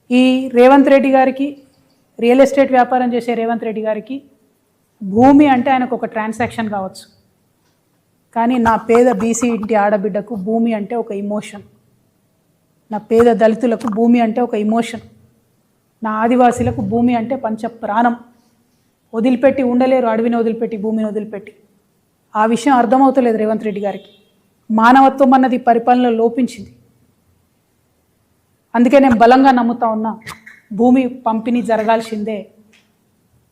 ఈ రేవంత్ రెడ్డి గారికి, real estate వ్యాపారం చేసే రేవంత్ రెడ్డి గారికి భూమి అంటే ఆయనకు ఒక ట్రాన్సాక్షన్ కావచ్చు, కానీ నా పేద బీసీ ఇంటి ఆడబిడ్డకు భూమి అంటే ఒక ఇమోషన్. నా పేద దళితులకు భూమి అంటే ఒక ఇమోషన్. నా ఆదివాసీలకు భూమి అంటే పంచ ప్రాణం. వదిలిపెట్టి ఉండలేరు, అడవిని వదిలిపెట్టి, భూమిని వదిలిపెట్టి. ఆ విషయం అర్థమవుతలేదు రేవంత్ రెడ్డి గారికి. మానవత్వం అన్నది పరిపాలనలో లోపించింది. అందుకే నేను బలంగా నమ్ముతా ఉన్నా, భూమి పంపిణీ జరగాల్సిందే.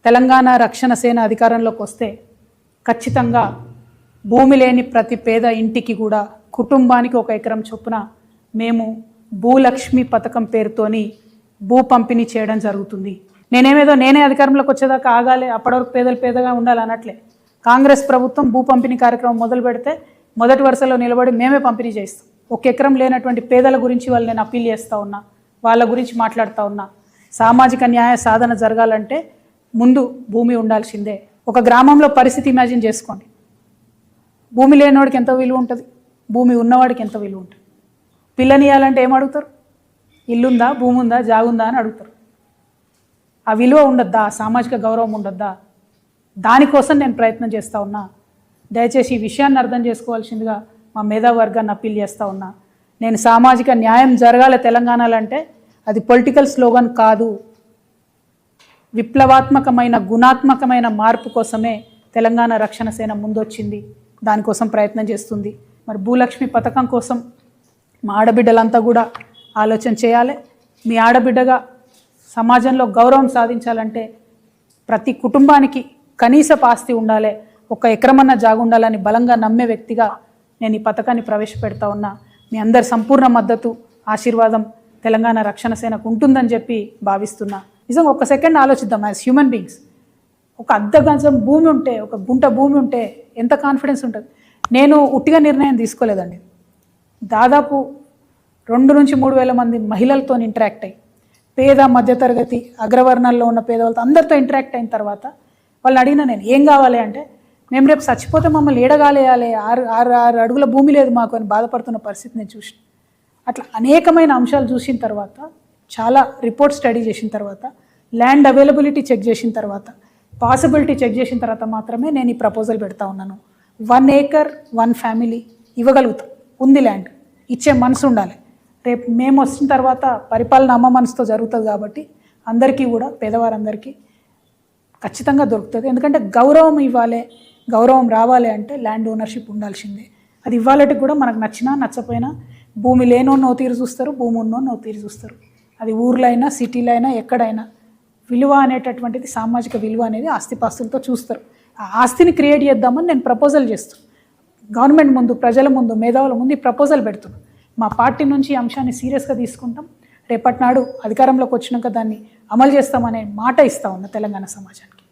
తెలంగాణ రక్షణ సేన అధికారంలోకి వస్తే ఖచ్చితంగా భూమి లేని ప్రతి పేద ఇంటికి కూడా కుటుంబానికి 1 ఎకరం చొప్పున మేము భూలక్ష్మి పథకం పేరుతోని భూ పంపిణీ చేయడం జరుగుతుంది. నేనే అధికారంలోకి వచ్చేదాకా ఆగాలి, అప్పటి వరకు పేదలు పేదగా ఉండాలి అనట్లే. కాంగ్రెస్ ప్రభుత్వం భూ పంపిణీ కార్యక్రమం మొదలు పెడితే మొదటి వరుసలో నిలబడి మేమే పంపిణీ చేస్తాం. 1 ఎకరం లేనటువంటి పేదల గురించి వాళ్ళు నేను అప్పీల్ చేస్తూ ఉన్నా, వాళ్ళ గురించి మాట్లాడుతూ ఉన్నా. సామాజిక న్యాయ సాధన జరగాలంటే ముందు భూమి ఉండాల్సిందే. ఒక గ్రామంలో పరిస్థితి ఇమాజిన్ చేసుకోండి. భూమి లేనివాడికి ఎంత విలువ ఉంటుంది, భూమి ఉన్నవాడికి ఎంత విలువ ఉంటుంది. పిల్లనియాలంటే ఏం అడుగుతారు? ఇల్లుందా, భూమి ఉందా, జాగుందా అని అడుగుతారు. ఆ విలువ ఉండద్దా, సామాజిక గౌరవం ఉండద్దా? దానికోసం నేను ప్రయత్నం చేస్తూ ఉన్నా. దయచేసి ఈ విషయాన్ని అర్థం చేసుకోవాల్సిందిగా మా మేధావర్గాన్ని అప్పీల్ చేస్తూ ఉన్నా. నేను సామాజిక న్యాయం జరగాలి తెలంగాణలో అంటే అది పొలిటికల్ స్లోగన్ కాదు, విప్లవాత్మకమైన గుణాత్మకమైన మార్పు కోసమే తెలంగాణ రక్షణ సేన ముందొచ్చింది. దానికోసం ప్రయత్నం చేస్తుంది. మరి భూలక్ష్మి పథకం కోసం మా ఆడబిడ్డలంతా కూడా ఆలోచన చేయాలి. మీ ఆడబిడ్డగా సమాజంలో గౌరవం సాధించాలంటే ప్రతి కుటుంబానికి కనీసపు ఆస్తి ఉండాలి, 1 ఎకరమన్న జాగు ఉండాలని బలంగా నమ్మే వ్యక్తిగా నేను ఈ పథకాన్ని ప్రవేశపెడతా ఉన్నా. మీ అందరి సంపూర్ణ మద్దతు, ఆశీర్వాదం తెలంగాణ రక్షణ సేనకు ఉంటుందని చెప్పి భావిస్తున్నా. నిజంగా 1 సెకండ్ ఆలోచిద్దాం. యాజ్ హ్యూమన్ బీయింగ్స్, 1 అర్ధ గజం భూమి ఉంటే, 1 గుంట భూమి ఉంటే ఎంత కాన్ఫిడెన్స్ ఉంటుంది. నేను ఉట్టిగా నిర్ణయం తీసుకోలేదండి. దాదాపు 2 నుంచి 3 వేల మంది మహిళలతో ఇంటరాక్ట్ అయ్యి, పేద మధ్యతరగతి అగ్రవర్ణాల్లో ఉన్న పేదవాళ్ళతో అందరితో ఇంటరాక్ట్ అయిన తర్వాత వాళ్ళు అడిగిన నేను ఏం కావాలి అంటే, మేము రేపు చచ్చిపోతే మమ్మల్ని ఏడగాలేయాలి, 6 అడుగుల భూమి లేదు మాకు అని బాధపడుతున్న పరిస్థితి నేను చూసిన. అట్లా అనేకమైన అంశాలు చూసిన తర్వాత, చాలా రిపోర్ట్ స్టడీ చేసిన తర్వాత, ల్యాండ్ అవైలబిలిటీ చెక్ చేసిన తర్వాత, పాసిబిలిటీ చెక్ చేసిన తర్వాత మాత్రమే నేను ఈ ప్రపోజల్ పెడతా ఉన్నాను. 1 ఏకర్ 1 ఫ్యామిలీ ఇవ్వగలుగుతాం. ఉంది ల్యాండ్, ఇచ్చే మనసు ఉండాలి. రేపు మేము వచ్చిన తర్వాత పరిపాలన అమ్మ మనసుతో జరుగుతుంది కాబట్టి అందరికీ కూడా, పేదవారందరికీ ఖచ్చితంగా దొరుకుతుంది. ఎందుకంటే గౌరవం ఇవ్వాలి, గౌరవం రావాలి అంటే ల్యాండ్ ఓనర్షిప్ ఉండాల్సిందే. అది ఇవ్వాలంటే కూడా మనకు నచ్చినా నచ్చపోయినా భూమి లేనో తీరు చూస్తారు, భూమి ఉన్నో తీరు చూస్తారు. అది ఊర్లో అయినా, సిటీలో అయినా, ఎక్కడైనా విలువ అనేటటువంటిది, సామాజిక విలువ అనేది ఆస్తిపాస్తులతో చూస్తారు. ఆ ఆస్తిని క్రియేట్ చేద్దామని నేను ప్రపోజల్ చేస్తున్నాను. గవర్నమెంట్ ముందు, ప్రజల ముందు, మేధావుల ముందు ఈ ప్రపోజల్ పెడుతున్నాను. మా పార్టీ నుంచి ఈ అంశాన్ని సీరియస్గా తీసుకుంటాం. రేపటి నాడు అధికారంలోకి వచ్చినాక దాన్ని అమలు చేస్తామనే మాట ఇస్తా ఉన్నా తెలంగాణ సమాజానికి.